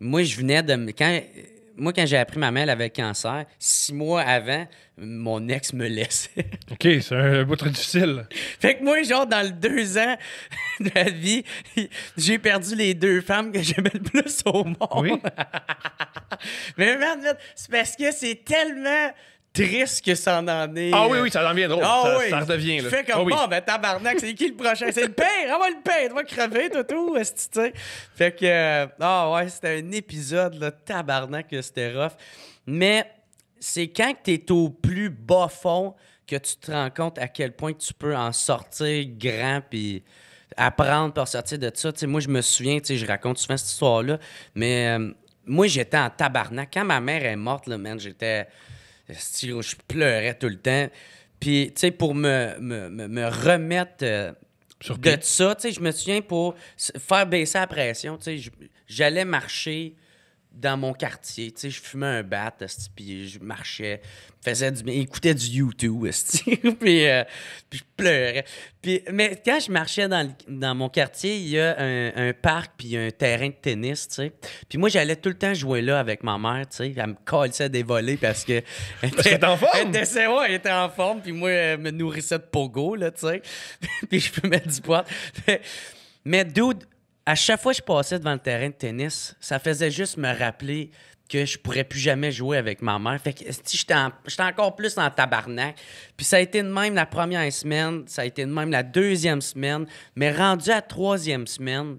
moi, je venais de... Quand j'ai appris ma mère avait cancer, 6 mois avant, mon ex me laissait. OK, c'est un bout très difficile. Fait que moi, genre, dans le 2 ans de la vie, j'ai perdu les 2 femmes que j'aimais le plus au monde. Oui. Mais man, c'est parce que c'est tellement triste que ça en est. Ah oui, ça en devient drôle. Ça redevient. Je fais comme, bon, ben tabarnak, c'est qui le prochain? C'est le père! Ah ouais, le père! Tu vas crever, tout, esti, tu sais. Fait que, ouais, c'était un épisode, là, tabarnak, que c'était rough. Mais c'est quand t'es au plus bas fond que tu te rends compte à quel point tu peux en sortir grand, puis apprendre pour sortir de ça. Tu sais, moi, je me souviens, tu sais, je raconte souvent cette histoire-là, mais moi, j'étais en tabarnak. Quand ma mère est morte, là, man, j'étais... Je pleurais tout le temps. Puis, tu sais, pour me remettre de ça, tu sais, je me souviens pour faire baisser la pression, tu sais, j'allais marcher dans mon quartier, tu sais, je fumais un bat, puis je marchais, écoutais du YouTube, puis je pleurais. Mais quand je marchais dans mon quartier, il y a un parc puis un terrain de tennis, tu sais. Puis moi, j'allais tout le temps jouer là avec ma mère, tu sais. Elle me calissait des volets parce que... Parce qu'elle était en forme? Elle était en forme, puis moi, elle me nourrissait de pogo, là, tu sais. Puis je fumais du pot. Mais dude, à chaque fois que je passais devant le terrain de tennis, ça faisait juste me rappeler que je pourrais plus jamais jouer avec ma mère. Fait que j'étais encore plus en tabarnak. Puis ça a été de même la première semaine, ça a été de même la deuxième semaine, mais rendu à la troisième semaine,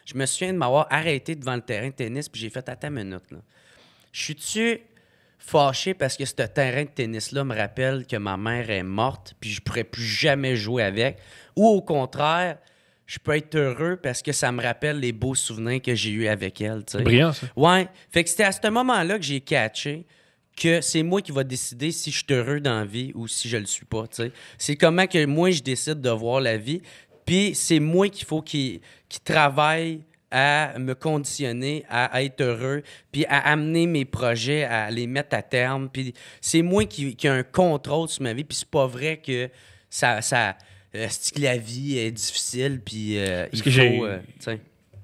je me souviens de m'avoir arrêté devant le terrain de tennis, puis j'ai fait « Attends une minute, là. Je suis-tu fâché parce que ce terrain de tennis-là me rappelle que ma mère est morte, puis je pourrais plus jamais jouer avec? Ou au contraire... je peux être heureux parce que ça me rappelle les beaux souvenirs que j'ai eus avec elle. T'sais. Brillant, ça. Ouais. Fait que c'était à ce moment-là que j'ai catché que c'est moi qui va décider si je suis heureux dans la vie ou si je le suis pas. T'sais. C'est comment que moi, je décide de voir la vie. Puis c'est moi qu'il faut qu'il travaille à me conditionner à être heureux, puis à amener mes projets, à les mettre à terme. Puis c'est moi qui ai un contrôle sur ma vie. Puis c'est pas vrai que ça c'est que la vie est difficile, puis il faut...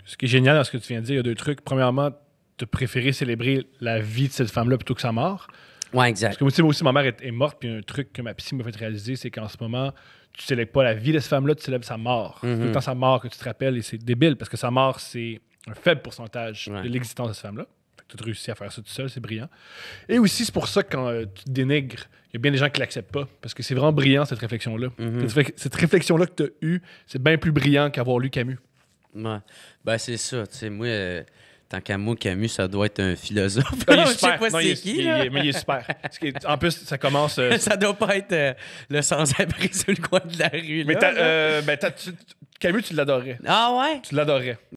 Ce qui est génial dans ce que tu viens de dire, il y a 2 trucs. Premièrement, tu préférais célébrer la vie de cette femme-là plutôt que sa mort. Ouais, exact. Parce que moi aussi, ma mère est morte, puis un truc que ma psy m'a fait réaliser, c'est qu'en ce moment, tu célèbres pas la vie de cette femme-là, tu célèbres sa mort. C'est tout le temps sa mort que tu te rappelles, et c'est débile, parce que sa mort, c'est un faible pourcentage de l'existence de cette femme-là. Tu as réussi à faire ça tout seul, c'est brillant. Et aussi, c'est pour ça que quand tu te dénigres, il y a bien des gens qui l'acceptent pas, parce que c'est vraiment brillant, cette réflexion-là. Cette réflexion-là que tu as eue, c'est bien plus brillant qu'avoir lu Camus. Ouais. Ben, c'est ça. Tu sais, moi, tant qu'à moi, Camus, ça doit être un philosophe. Ah, il est Je sais super. pas Non, c'est qui, là. mais il est super. En plus, ça commence... ça doit pas être le sans-abri sur le coin de la rue, mais là. Camus, tu l'adorais. Ah ouais? Tu l'adorais.